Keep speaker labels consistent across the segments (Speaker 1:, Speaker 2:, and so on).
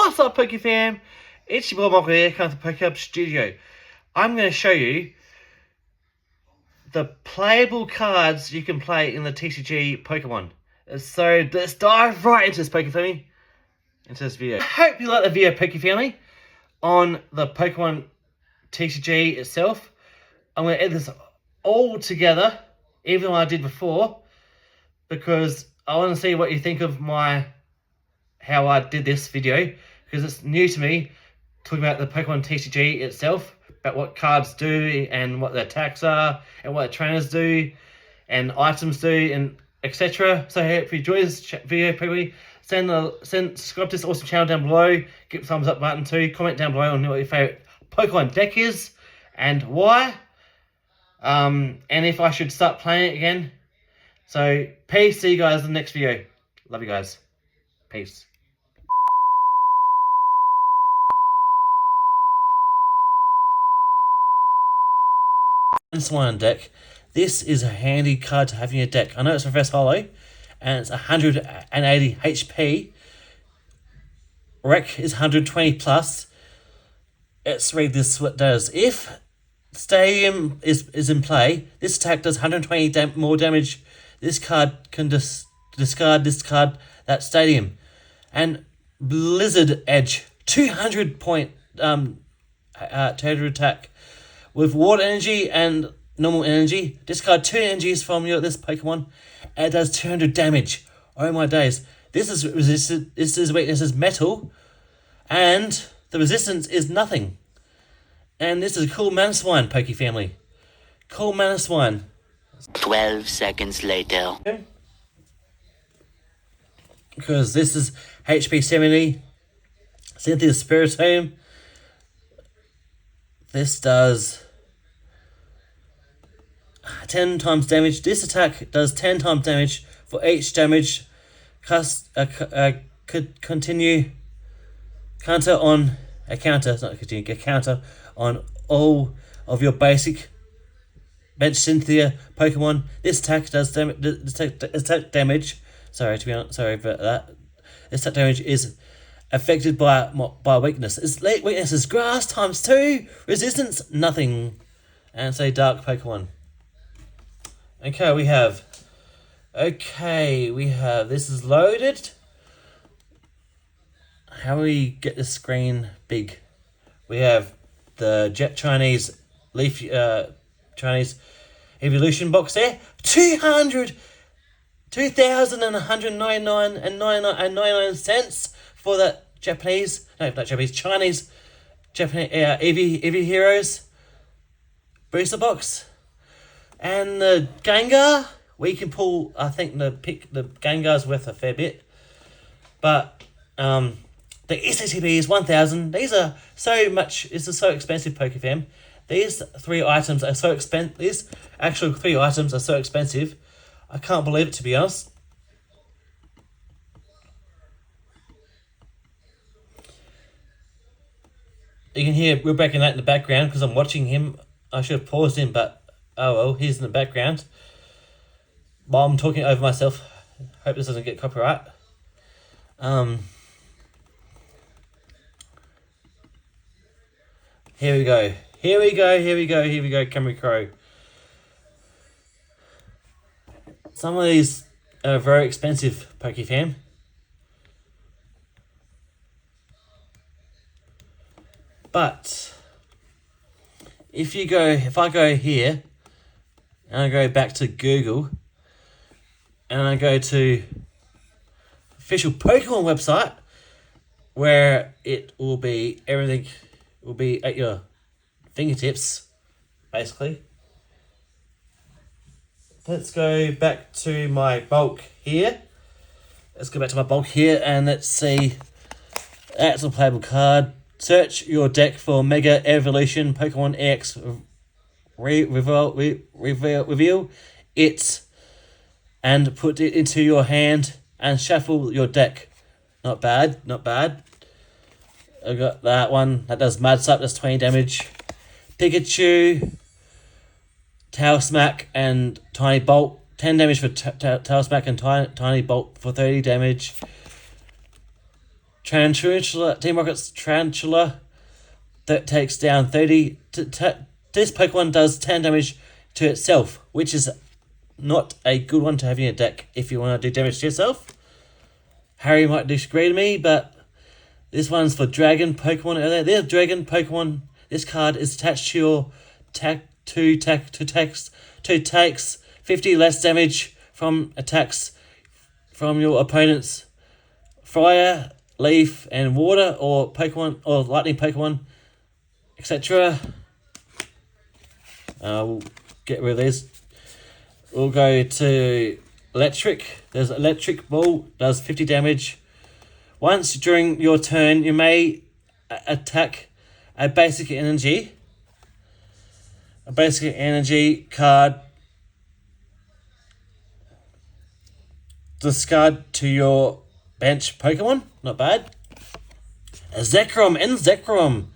Speaker 1: What's up, Poke fam? It's your boy Michael here, coming to Pokemon Studio. I'm going to show you the playable cards you can play in the TCG Pokemon. So let's dive right into this, Poke family, into this video. I hope you like the video, Poke family, on the Pokemon TCG itself. I'm going to edit this all together, even though I did before, because I want to see what you think of how I did this video, because it's new to me, talking about the Pokemon TCG itself, about what cards do and what their attacks are and what the trainers do and items do and etc. So if you enjoy this video, probably subscribe to this awesome channel down below, give a thumbs up button too, comment down below on what your favourite Pokemon deck is and why, and if I should start playing it again. So peace, see you guys in the next video. Love you guys. Peace. One deck. This is a handy card to have in your deck. I know it's reverse holo and it's 180 HP. Rec is 120 plus. Let's read this what it does. If Stadium is in play, this attack does 120 more damage. This card can discard this card, that Stadium. And Blizzard Edge, 200 point total attack. With water energy and normal energy, discard 2 energies from this Pokemon, and it does 200 damage. Oh my days. This is resisted. This is weakness is metal, and the resistance is nothing. And this is a cool Manaswine, Poke family. Cool Manaswine.
Speaker 2: 12 seconds later.
Speaker 1: Because this is HP 70. Cynthia Spiritomb. This does 10 times damage. This attack does 10 times damage for each damage. Could continue counter on a counter, not continue, a counter on all of your basic bench Cynthia Pokemon. This attack does attack damage. Sorry to be honest, sorry about that. This attack damage is affected by weakness. Its weakness is grass times 2. Resistance, nothing. And say dark Pokemon. Okay, we have. This is loaded. How do we get the screen big? We have the Jet Chinese Leaf Chinese Evolution box there. 2,199 cents for that Chinese Eevee Heroes booster box. And the Gengar, we can pull, I think the Gengar's worth a fair bit. But the SCTB is 1,000. These are so expensive, PokeFam. These 3 items are so expensive. These actual 3 items are so expensive. I can't believe it, to be honest. You can hear Will breaking that in the background because I'm watching him. I should have paused him, but oh well, he's in the background. While I'm talking over myself. Hope this doesn't get copyright. Here we go, Camry Crow. Some of these are very expensive, PokeFam. But if I go here and I go back to Google and I go to official Pokemon website where everything will be at your fingertips, basically. Let's go back to my bulk here. And let's see. That's a playable card. Search your deck for Mega Evolution Pokemon EX. Reveal it and put it into your hand and shuffle your deck. Not bad. I got that one. That does Mad Slap. That's 20 damage. Pikachu, Tail Smack, and Tiny Bolt. 10 damage for Tail Smack and Tiny Bolt for 30 damage. Team Rocket's Tarantula that takes down 30. This Pokemon does 10 damage to itself, which is not a good one to have in your deck if you want to do damage to yourself. Harry might disagree with me, but this one's for Dragon Pokemon. There's Dragon Pokemon. This card is attached to your takes 50 less damage from attacks from your opponent's Fire, Leaf, and Water, or Pokemon, or Lightning Pokemon, etc. We'll get rid of these. We'll go to Electric. There's Electric Ball, does 50 damage. Once during your turn, you may attack a basic energy card. Discard to your bench Pokemon. Not bad. A Zekrom.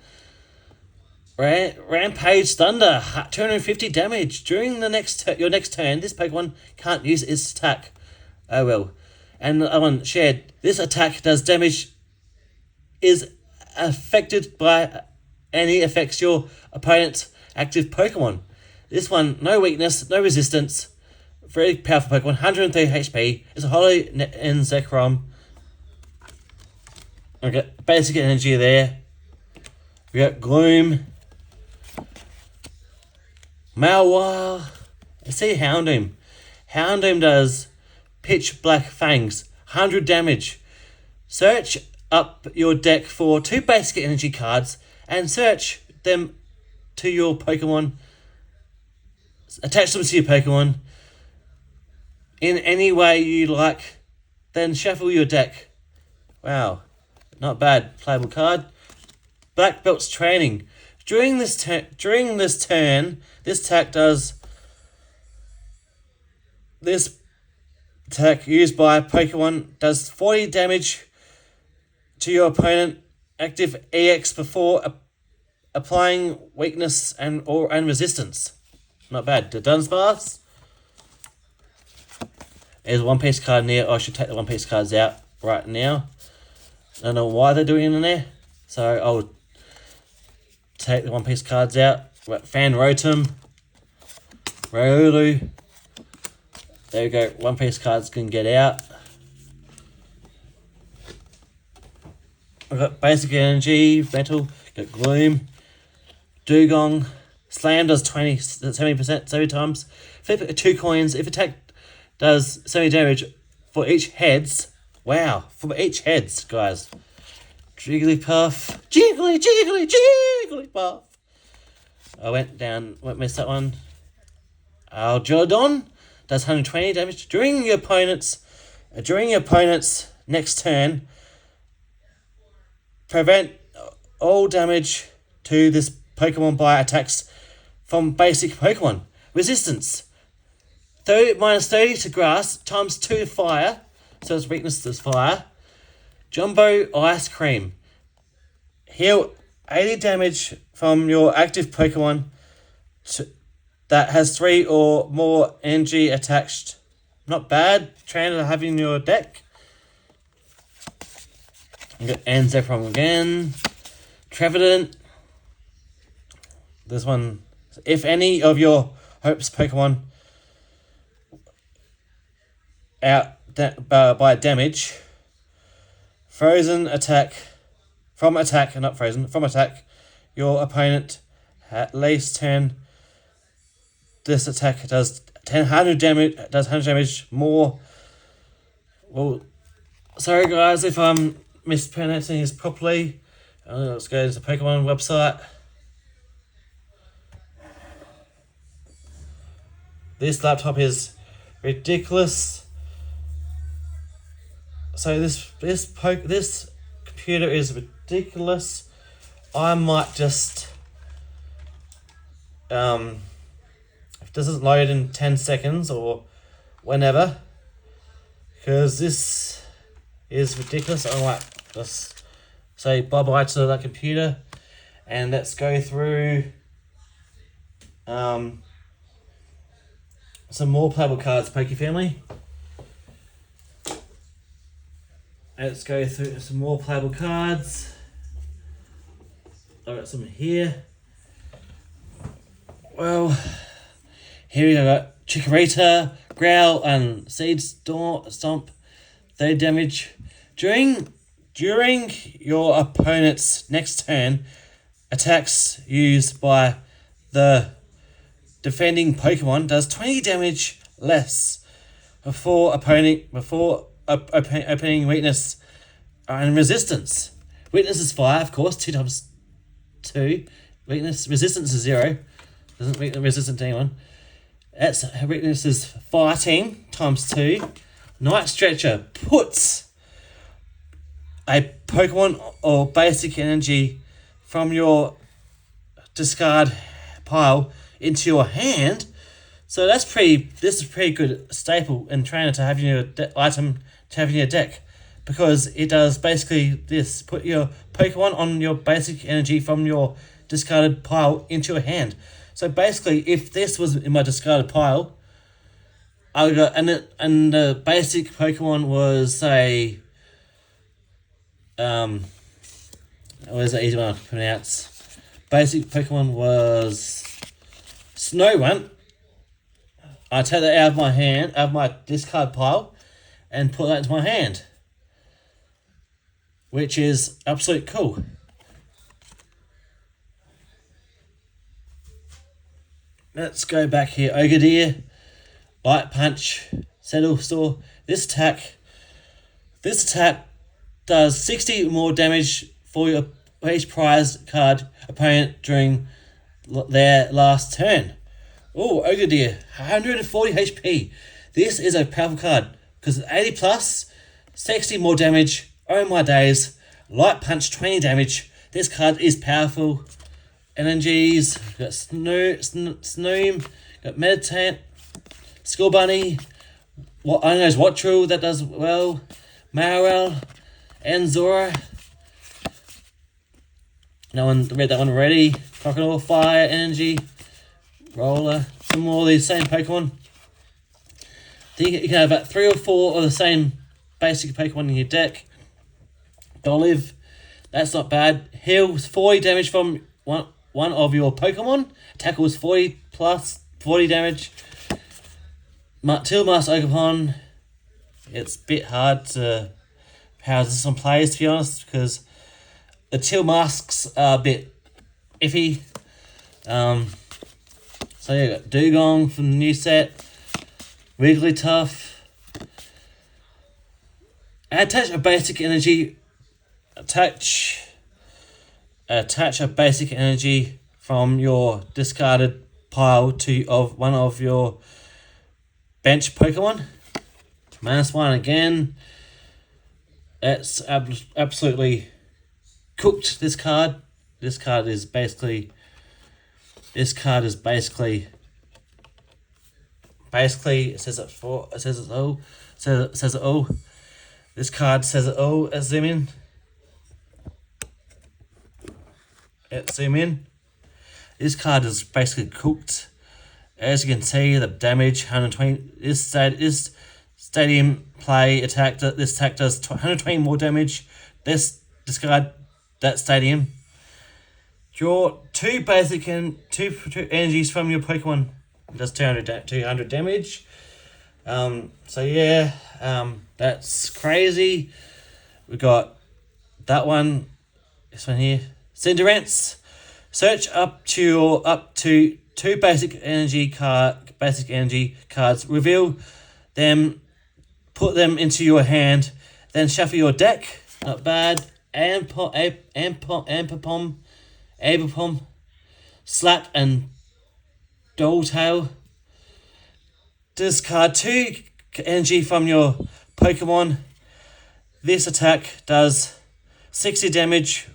Speaker 1: Rampage Thunder, 250 damage. During the your next turn, this Pokemon can't use its attack. Oh well. And the other one, Shared. This attack does damage, is affected by any affects your opponent's active Pokemon. This one, no weakness, no resistance. Very powerful Pokemon, 130 HP. It's a Holo in Zekrom. Okay, basic energy there. We got Gloom. Mawile. Let's see Houndoom. Houndoom does Pitch Black Fangs, 100 damage. Search up your deck for 2 basic energy cards and search them to your Pokemon. Attach them to your Pokemon in any way you like. Then shuffle your deck. Wow, not bad. Playable card. Black Belt's Training. During this turn, this attack does. This attack used by a Pokemon does 40 damage to your opponent. Active EX before applying weakness and resistance. Not bad. The Dunsparce. There's a One Piece card in there. I should take the One Piece cards out right now. I don't know why they're doing it in there, so I'll take the One Piece cards out. Fan Rotom, Riolu. There we go. One Piece cards can get out. I've got Basic Energy, Metal, got Gloom, Dugong. Slam does 70% 70 times. Flip it 2 coins. If attack does 70 damage for each heads. Wow, for each heads, guys. Jigglypuff. Jigglypuff. I missed that one. Algeodon does 120 damage during your opponent's next turn. Prevent all damage to this Pokemon by attacks from basic Pokemon. Resistance. Minus 30 to grass, times 2 to fire. So its weakness is fire. Jumbo Ice Cream. Heal 80 damage from your active Pokemon that has 3 or more energy attached. Not bad. Trainer to have in your deck. And Zekrom again. Trevenant. This one. If any of your Hope's Pokemon out by damage, from attack, your opponent at least 10. This attack does 100 damage more. Well, sorry guys if I'm mispronouncing this properly. Let's go to the Pokemon website. This laptop is ridiculous. So this computer is ridiculous. I might just if this doesn't load in 10 seconds or whenever, because this is ridiculous, I might just say bye bye to that computer and let's go through some more playable cards, Poke Family. Let's go through some more playable cards. I've got some here. Well, here we got Chikorita, Growl, and Seed Stomp. 30 damage. During your opponent's next turn, attacks used by the defending Pokemon does 20 damage less before opening weakness and resistance. Weakness is fire, of course, 2 times 2. Resistance is 0. Doesn't make them resistant to anyone. That's weakness is fighting times 2. Night Stretcher puts a Pokemon or basic energy from your discard pile into your hand. So this is a pretty good staple in trainer to have in your item to have in your deck, because it does basically this: put your Pokemon on your basic energy from your discarded pile into your hand. So basically, if this was in my discarded pile, I would go and the basic Pokemon was say, where's the easy one to pronounce? Basic Pokemon was Snorunt. I take that out of my hand, out of my discard pile, and put that into my hand, which is absolute cool. Let's go back here. Ogre, Light Punch, Settle Store. This attack does 60 more damage for each prize card opponent during their last turn. Oh, Ogre, 140 HP. This is a powerful card because it's 80 plus, 60 more damage. Oh my days. Light Punch, 20 damage. This card is powerful. Energies, got Snoom, got Meditant, Skull Bunny, I know Wattrel, that does well, Marowell, and Zora. No one read that one already. Crocodile, Fire, Energy, Roller, some more of these same Pokemon. Then you can have about 3 or 4 of the same basic Pokemon in your deck. Dolive, that's not bad. Heals 40 damage from one of your Pokemon. Tackles 40 plus 40 damage. Till Mask Ogerpon. It's a bit hard to house this on players, to be honest, because the Till Masks are a bit iffy. So you got Dugong from the new set. Wigglytuff. Attach a basic energy. Attach a basic energy from your discarded pile of one of your bench Pokemon. -1 again. That's absolutely cooked. This card is basically. It says it all. This card says it all. Let's zoom in. Zoom in. This card is basically cooked. As you can see, the damage 120. This stadium play attack. This attack does 120 more damage. Discard that stadium. Draw 2 basic and 2 energies from your Pokemon. It does 200 damage. So yeah, that's crazy. We got that one. This one here. Cinderace. Search up to 2 basic energy cards. Reveal them. Put them into your hand. Then shuffle your deck. Not bad. Aberpom, Slap, and Doletail. Discard 2 energy from your Pokemon. This attack does 60 damage,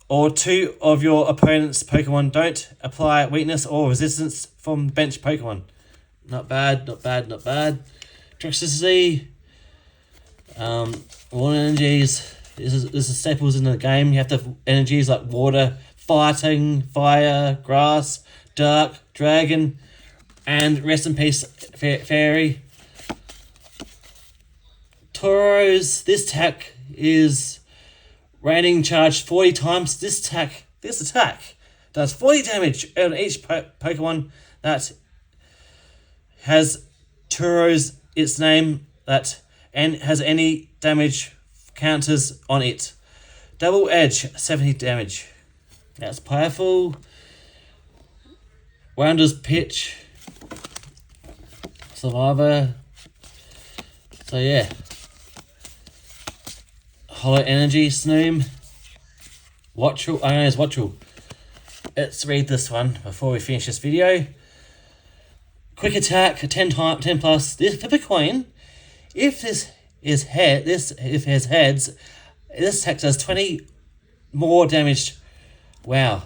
Speaker 1: or 2 of your opponent's Pokemon. Don't apply weakness or resistance from bench Pokemon. Not bad. Toxicity. Water energies. This is staples in the game. You have to have energies like water, fighting, fire, grass, dark, dragon, and rest in peace, fairy. Tauros, this attack is raining charge 40 times. This attack does 40 damage on each Pokemon that has Tauros its name and has any damage counters on it. Double Edge, 70 damage. That's powerful. Rounder's Pitch. Survivor. So yeah. Hollow Energy, Snoom. Watchel. I know it's Watchel. Let's read this one before we finish this video. Quick attack, 10 plus. This flip a coin. If this is heads, this attack does 20 more damage. Wow.